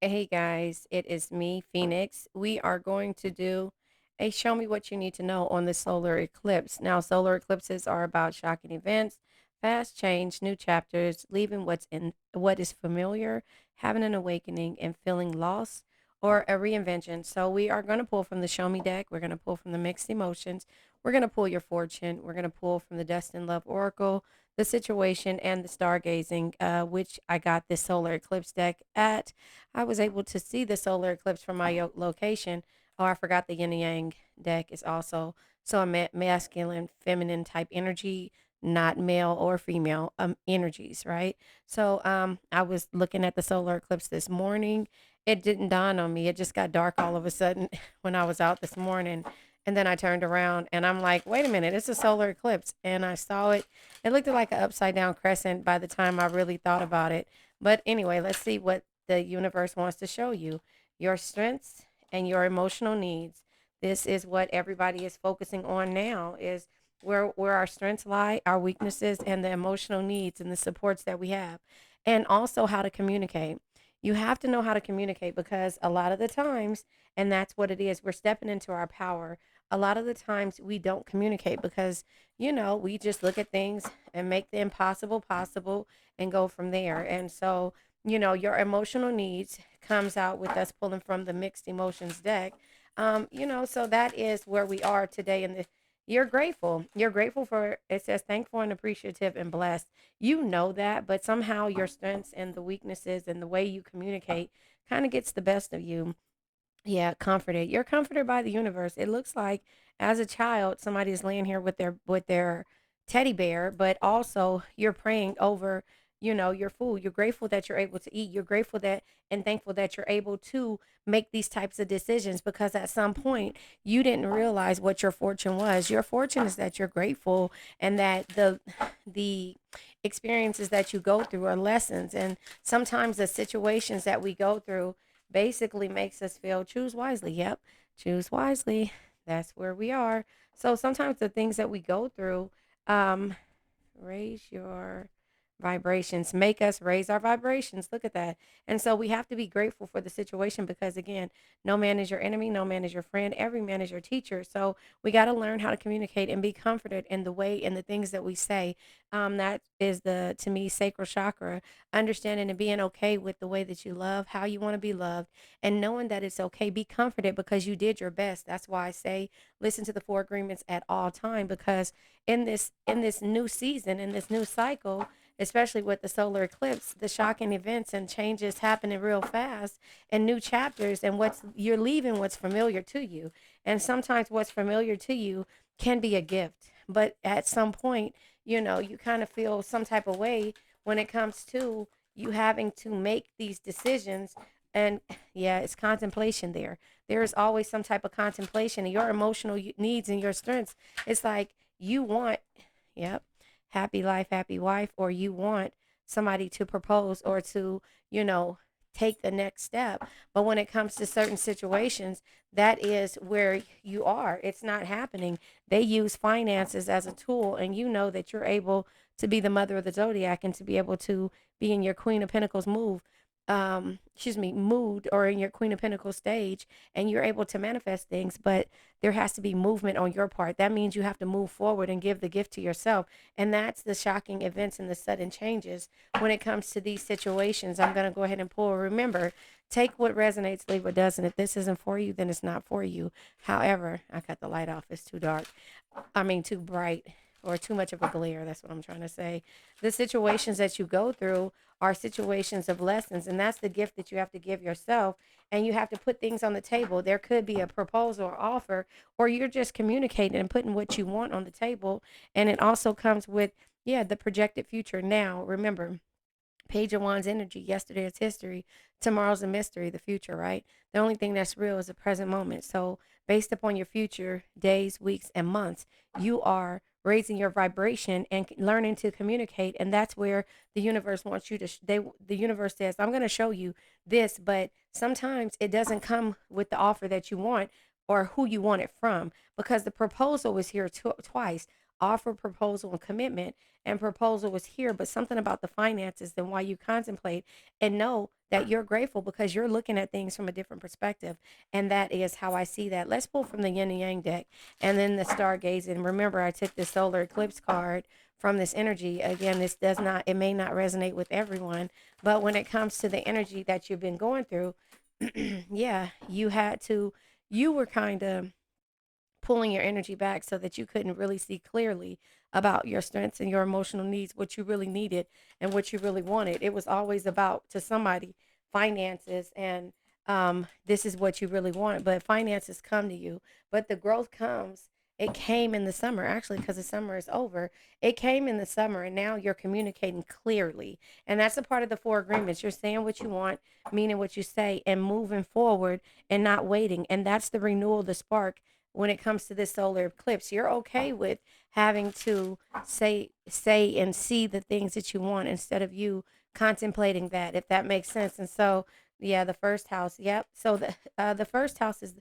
Hey guys, it is me, Phoenix. We are going to do a show me what you need to know on the solar eclipse. Now, solar eclipses are about shocking events, fast change, new chapters, leaving what is familiar, having an awakening, and feeling lost or a reinvention. So, we are going to pull from the show me deck. We're going to pull from the mixed emotions. We're going to pull your fortune. We're going to pull from the Destined Love Oracle, the situation, and the stargazing, which I got this solar eclipse deck at. I was able to see the solar eclipse from my location. Oh, I forgot the yin and yang deck is also so a masculine, feminine type energy, not male or female energies, right? So I was looking at the solar eclipse this morning. It didn't dawn on me. It just got dark all of a sudden when I was out this morning. And then I turned around and I'm like, wait a minute, it's a solar eclipse. And I saw it. It looked like an upside down crescent by the time I really thought about it. But anyway, let's see what the universe wants to show you your strengths and your emotional needs. This is what everybody is focusing on now is where our strengths lie, our weaknesses, and the emotional needs and the supports that we have. And also how to communicate. You have to know how to communicate because a lot of the times, and that's what it is, we're stepping into our power. A lot of the times we don't communicate because, we just look at things and make the impossible possible and go from there. And so your emotional needs comes out with us pulling from the mixed emotions deck. So that is where we are today. And you're grateful. You're grateful for, it says, thankful and appreciative and blessed. You know that, but somehow your strengths and the weaknesses and the way you communicate kind of gets the best of you. Yeah, comforted. You're comforted by the universe. It looks like as a child, somebody's laying here with their teddy bear, but also you're praying over, your food. You're grateful that you're able to eat. You're grateful that and thankful that you're able to make these types of decisions because at some point you didn't realize what your fortune was. Your fortune is that you're grateful and that the experiences that you go through are lessons and sometimes the situations that we go through basically makes us feel choose wisely. Yep, choose wisely. That's where we are. So sometimes the things that we go through, um, raise your vibrations, make us raise our vibrations. Look at that. And so we have to be grateful for the situation because, again, no man is your enemy, no man is your friend, every man is your teacher. So we got to learn how to communicate and be comforted in the way and the things that we say. That is to me, sacral chakra, understanding and being okay with the way that you love, how you want to be loved, and knowing that it's okay. Be comforted because you did your best. That's why I say listen to the four agreements at all time because in this new season, in this new cycle, especially with the solar eclipse, the shocking events and changes happening real fast and new chapters and what's you're leaving what's familiar to you. And sometimes what's familiar to you can be a gift. But at some point, you kind of feel some type of way when it comes to you having to make these decisions. And yeah, it's contemplation there. There is always some type of contemplation and your emotional needs and your strengths. It's like you want, yep, happy life, happy wife, or you want somebody to propose or to, you know, take the next step. But when it comes to certain situations, that is where you are. It's not happening. They use finances as a tool, and you know that you're able to be the mother of the zodiac and to be able to be in your Queen of Pentacles mood or in your Queen of Pentacles stage, and you're able to manifest things, but there has to be movement on your part. That means you have to move forward and give the gift to yourself. And that's the shocking events and the sudden changes when it comes to these situations. I'm going to go ahead and pull. Remember, take what resonates, leave what doesn't. If this isn't for you, then it's not for you. However, I cut the light off. It's too dark. I mean, too bright or too much of a glare. That's what I'm trying to say. The situations that you go through are situations of lessons, and that's the gift that you have to give yourself. And you have to put things on the table. There could be a proposal or offer, or you're just communicating and putting what you want on the table. And it also comes with, yeah, the projected future. Now, remember, Page of Wands energy. Yesterday is history. Tomorrow's a mystery, the future, right? The only thing that's real is the present moment. So, based upon your future days, weeks, and months, you are raising your vibration and learning to communicate. And that's where the universe wants you to, the universe says, I'm going to show you this, but sometimes it doesn't come with the offer that you want or who you want it from because the proposal was here twice offer, proposal, and commitment and proposal was here, but something about the finances and why you contemplate and know that you're grateful because you're looking at things from a different perspective. And that is how I see that. Let's pull from the yin and yang deck and then the stargazing. Remember, I took the solar eclipse card from this energy. Again, this does not, it may not resonate with everyone, but when it comes to the energy that you've been going through, yeah, you were kind of pulling your energy back so that you couldn't really see clearly about your strengths and your emotional needs, what you really needed and what you really wanted. It was always about, to somebody, finances, and this is what you really want. But finances come to you, but the growth comes. It came in the summer, actually, because the summer is over. It came in the summer, and now you're communicating clearly. And that's a part of the four agreements. You're saying what you want, meaning what you say, and moving forward and not waiting. And that's the renewal, the spark when it comes to this solar eclipse. You're okay with having to say and see the things that you want instead of you contemplating that, if that makes sense. And so, yeah, the first house, yep. So the first house is,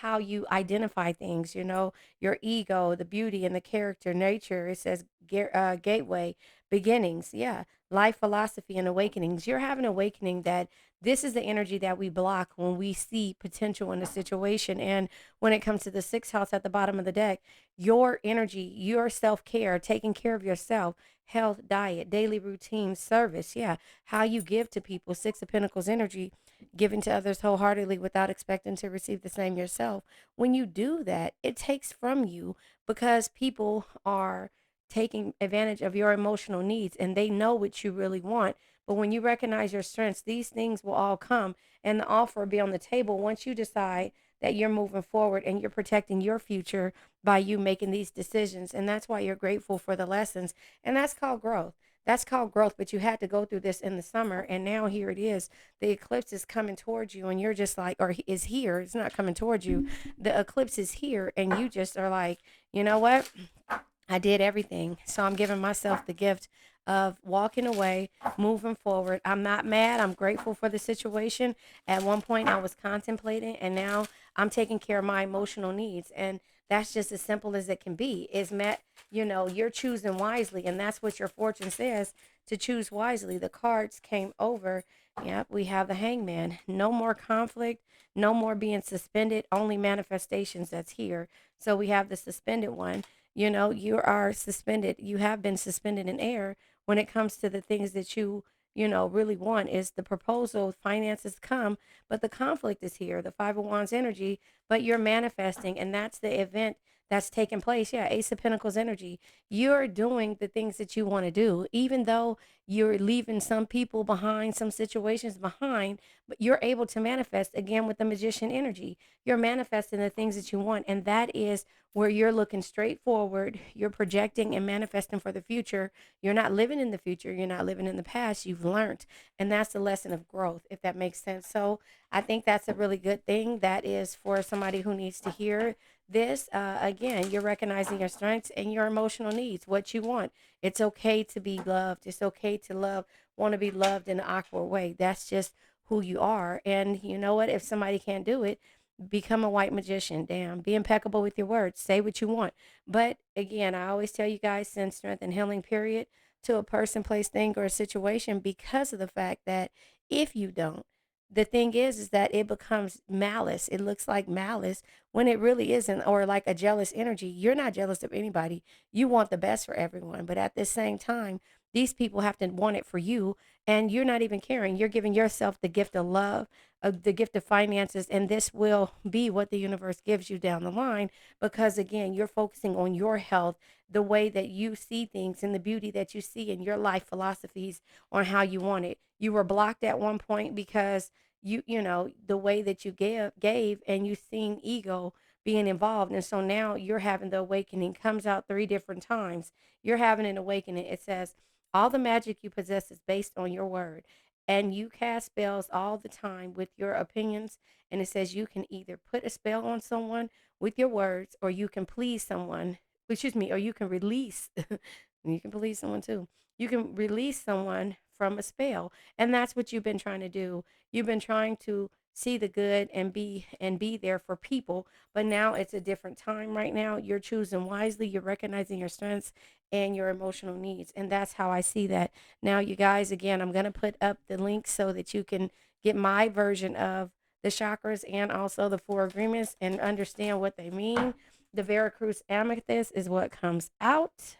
how you identify things, your ego, the beauty and the character, nature. It says gateway, beginnings, yeah, life philosophy and awakenings. You're having an awakening that this is the energy that we block when we see potential in a situation. And when it comes to the sixth house at the bottom of the deck, your energy, your self care, taking care of yourself, health, diet, daily routine, service. Yeah. How you give to people. Six of Pentacles energy, giving to others wholeheartedly without expecting to receive the same yourself. When you do that, it takes from you because people are taking advantage of your emotional needs and they know what you really want. But when you recognize your strengths, these things will all come and the offer will be on the table once you decide that you're moving forward and you're protecting your future by you making these decisions. And that's why you're grateful for the lessons. And that's called growth. That's called growth. But you had to go through this in the summer. And now here it is. The eclipse is coming towards you. And you're just like, or is here. It's not coming towards you. The eclipse is here. And you just are like, you know what? I did everything. So I'm giving myself the gift of walking away, moving forward. I'm not mad. I'm grateful for the situation. At one point, I was contemplating, and now I'm taking care of my emotional needs. And that's just as simple as it can be. Is met, you're choosing wisely. And that's what your fortune says, to choose wisely. The cards came over. Yep, we have the hangman. No more conflict, no more being suspended, only manifestations that's here. So we have the suspended one. You are suspended. You have been suspended in air when it comes to the things that you really want. Is the proposal, finances come, but the conflict is here, the Five of Wands energy, but you're manifesting, and that's the event that's taking place. Yeah, Ace of Pentacles energy. You're doing the things that you want to do, even though you're leaving some people behind, some situations behind, but you're able to manifest again with the Magician energy. You're manifesting the things that you want, and that is where you're looking straight forward, you're projecting and manifesting for the future. You're not living in the future, you're not living in the past. You've learned, and that's the lesson of growth, if that makes sense. So I think that's a really good thing. That is for somebody who needs to hear this. Again, you're recognizing your strengths and your emotional needs, what you want. It's okay to be loved. It's okay to want to be loved in an awkward way. That's just who you are. And you know what? If somebody can't do it, become a white magician. Damn, be impeccable with your words. Say what you want. But again, I always tell you guys, send strength and healing, period, to a person, place, thing, or a situation, because of the fact that if you don't, the thing is that it becomes malice. It looks like malice when it really isn't, or like a jealous energy. You're not jealous of anybody. You want the best for everyone. But at the same time, these people have to want it for you, and you're not even caring. You're giving yourself the gift of love, the gift of finances, and this will be what the universe gives you down the line, because again, you're focusing on your health, the way that you see things, and the beauty that you see in your life philosophies on how you want it. You were blocked at one point because the way that you gave and you seen ego being involved, and so now you're having the awakening. Comes out three different times. You're having an awakening. It says all the magic you possess is based on your word, and you cast spells all the time with your opinions. And it says you can either put a spell on someone with your words, or you can please someone, excuse me, or you can release, you can please someone too. You can release someone from a spell. And that's what you've been trying to do. You've been trying to see the good and be there for people. But now it's a different time. Right now you're choosing wisely, you're recognizing your strengths and your emotional needs, and that's how I see that. Now you guys, again, I'm going to put up the link so that you can get my version of the chakras and also the four agreements and understand what they mean. The Veracruz amethyst is what comes out.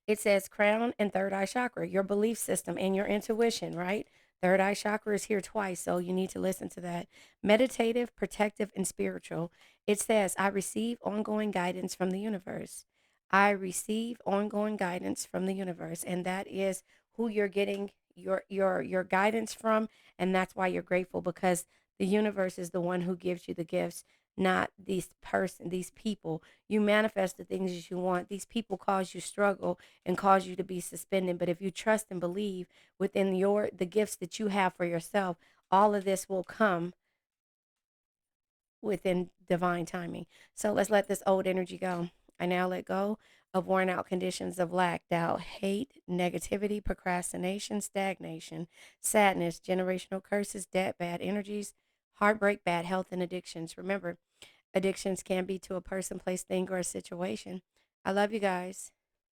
It says crown and third eye chakra, your belief system and your intuition, right? Third eye chakra is here twice, so you need to listen to that. Meditative, protective, and spiritual. It says, I receive ongoing guidance from the universe. I receive ongoing guidance from the universe. And that is who you're getting your guidance from. And that's why you're grateful, because the universe is the one who gives you the gifts, not these people. You manifest the things that you want. These people cause you struggle and cause you to be suspended. But if you trust and believe within the gifts that you have for yourself, all of this will come within divine timing. So let's let this old energy go. I now let go of worn out conditions of lack, doubt, hate, negativity, procrastination, stagnation, sadness, generational curses, debt, bad energies, heartbreak, bad health, and addictions. Remember, addictions can be to a person, place, thing, or a situation. I love you guys.